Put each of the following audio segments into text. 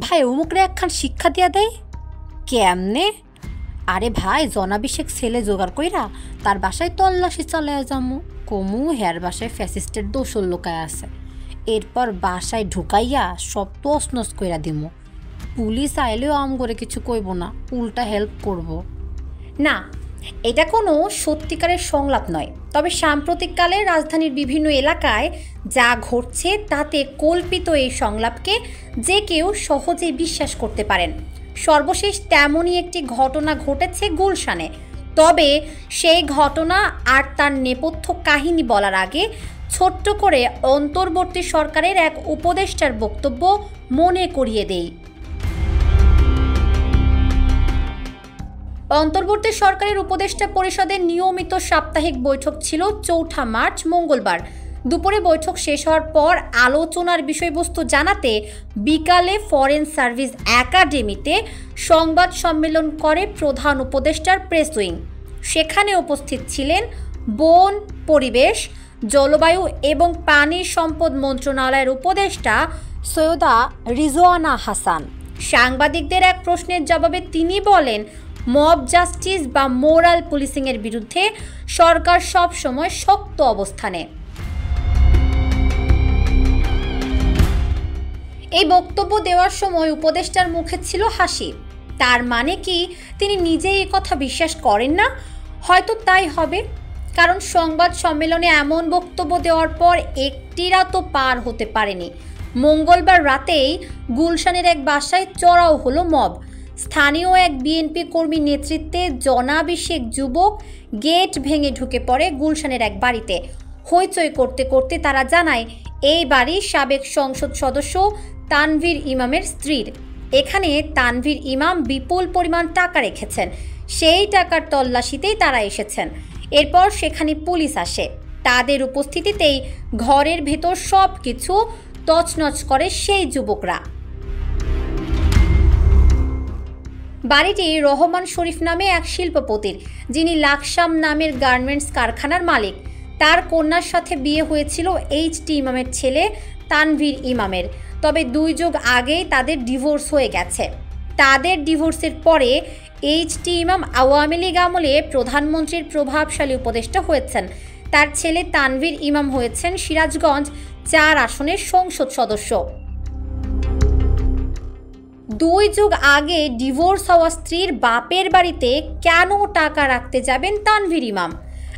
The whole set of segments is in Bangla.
ভাই অমুকরে একখান শিক্ষা দিয়া দেয় কেমনে? আরে ভাই জনাভিষেক ছেলে জোগাড় কইরা তার বাসায় তল্লাশি চালায়া যামু, কমু হেয়ার বাসায় ফ্যাসিস্টের দোষর লোকায় আছে, এরপর বাসায় ঢুকাইয়া সব তছনছ কইরা দিমু। পুলিশ আইলেও আম করে কিছু কইব না, উল্টা হেল্প করব। না, এটা কোনো সত্যিকারের সংলাপ নয়। তবে সাম্প্রতিককালে রাজধানীর বিভিন্ন এলাকায় যা ঘটছে তাতে কল্পিত এই সংলাপকে যে কেউ সহজেই বিশ্বাস করতে পারেন। সর্বশেষ তেমনই একটি ঘটনা ঘটেছে গুলশানে। তবে সেই ঘটনা আর তার নেপথ্য কাহিনী বলার আগে ছোট্ট করে অন্তর্বর্তী সরকারের এক উপদেষ্টার বক্তব্য মনে করিয়ে দেই। অন্তর্বর্তী সরকারের উপদেষ্টা পরিষদের নিয়মিত সাপ্তাহিক বৈঠক ছিল ৪ মার্চ মঙ্গলবার। দুপুরে বৈঠক শেষ হওয়ার পর আলোচনার বিষয়বস্তু জানাতে বিকালে ফরেন সার্ভিস একাডেমিতে সংবাদ সম্মেলন করে প্রধান উপদেষ্টার প্রেস উইং। সেখানে উপস্থিত ছিলেন বন, পরিবেশ, জলবায়ু এবং পানি সম্পদ মন্ত্রণালয়ের উপদেষ্টা সৈয়দা রিজওয়ানা হাসান। সাংবাদিকদের এক প্রশ্নের জবাবে তিনি বলেন, মব জাস্টিস বা মোরাল পুলিশিংয়ের বিরুদ্ধে সরকার সবসময় শক্ত অবস্থানে। এই বক্তব্য দেওয়ার সময় উপদেষ্টার মুখে ছিল হাসি। তার মানে কি তিনি নিজেই এই কথা বিশ্বাস করেন না? হয়তো তাই হবে, কারণ সংবাদ সম্মেলনে এমন বক্তব্য দেওয়ার পর একটি রাতও পার হতে পারেনি। মঙ্গলবার রাতেই গুলশানের এক বাসায় চড়াও হলো মব। স্থানীয় এক বিএনপি কর্মী নেতৃত্বে জনাভিষেক যুবক গেট ভেঙে ঢুকে পড়ে গুলশানের এক বাড়িতে। হইচই করতে করতে তারা জানায় এই বাড়ির সাবেক সংসদ সদস্য তানভীর ইমামের স্ত্রীর। এখানে তানভীর ইমাম বিপুল পরিমাণ টাকা রেখেছেন, সেই টাকার তল্লাশিতেই তারা এসেছেন। এরপর সেখানে পুলিশ আসে। তাদের উপস্থিতিতেই ঘরের ভেতর সব কিছু তছনছ করে সেই যুবকরা। বাড়িটি রহমান শরীফ নামে এক শিল্পপতির, যিনি লাকসাম নামের গার্মেন্টস কারখানার মালিক। তার কন্যার সাথে বিয়ে হয়েছিল এইচ.টি. ইমামের ছেলে তানভীর ইমামের। তবে 2 যুগ আগেই তাদের ডিভোর্স হয়ে গেছে। তাদের ডিভোর্সের পরে এইচ.টি. ইমাম আওয়ামী লীগ আমলে প্রধানমন্ত্রীর প্রভাবশালী উপদেষ্টা হয়েছেন। তার ছেলে তানভীর ইমাম হয়েছেন সিরাজগঞ্জ 4 আসনের সংসদ সদস্য। 2 যুগ আগে ডিভোর্স হওয়া স্ত্রীর বাপের বাড়িতে কেন টাকা রাখতে যাবেন তানভীর ইমাম?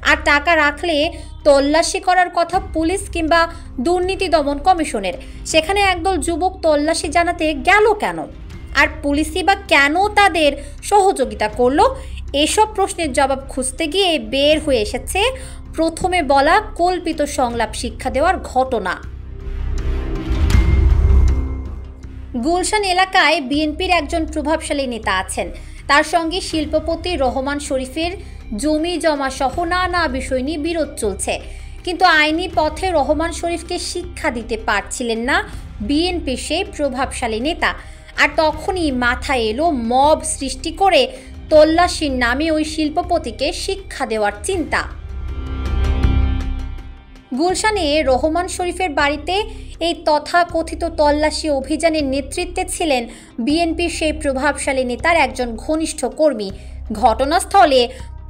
আর টাকা রাখলে তল্লাশি করার কথা পুলিশ কিংবা দুর্নীতি দমন কমিশনের, সেখানে একদল যুবক তল্লাশি জানাতে গেল কেন? আর পুলিশই বা কেন তাদের সহযোগিতা করলো? এসব প্রশ্নের জবাব খুঁজতে গিয়ে বের হয়ে এসেছে প্রথমে বলা কল্পিত সংলাপ শিক্ষা দেওয়ার ঘটনা। গুলশান এলাকায় বিএনপির একজন প্রভাবশালী নেতা আছেন। তার সঙ্গে শিল্পপতি রহমান শরীফের জমি জমা সহ নানা বিষয় নিয়ে বিরোধ চলছে। কিন্তু আইনি পথে রহমান শরীফকে শিক্ষা দিতে পারছিলেন না বিএনপির সেই প্রভাবশালী নেতা। আর তখনই মাথায় এলো মব সৃষ্টি করে তল্লাশির নামে ওই শিল্পপতিকে শিক্ষা দেওয়ার চিন্তা। গুলশানে রহমান শরীফের বাড়িতে এই তথাকথিত তল্লাশি অভিযানের নেতৃত্বে ছিলেন বিএনপির সেই প্রভাবশালী নেতার একজন ঘনিষ্ঠ কর্মী। ঘটনাস্থলে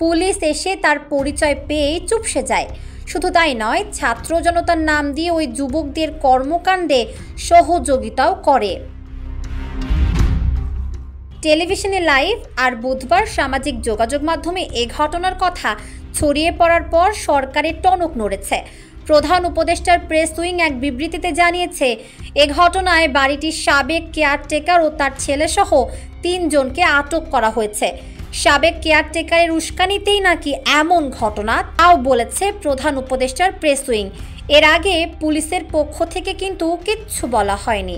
পুলিশ এসে তার পরিচয় পেয়েই চুপসে যায়। শুধু তাই নয়, ছাত্র জনতার নাম দিয়ে ওই যুবকদের কর্মকাণ্ডে সহযোগিতাও করে। টেলিভিশনে লাইভ আর বুধবার সামাজিক যোগাযোগ মাধ্যমে এ ঘটনার কথা ছড়িয়ে পড়ার পর সরকারের টনক নড়েছে। প্রধান উপদেষ্টার প্রেস উইং এক বিবৃতিতে জানিয়েছে, এ ঘটনায় বাড়িটির সাবেক কেয়ারটেকার ও তার ছেলেসহ 3 জনকে আটক করা হয়েছে। সাবেক কেয়ারটেকারের উস্কানিতেই নাকি এমন ঘটনা, তাও বলেছে প্রধান উপদেষ্টার প্রেস উইং। এর আগে পুলিশের পক্ষ থেকে কিন্তু কিচ্ছু বলা হয়নি।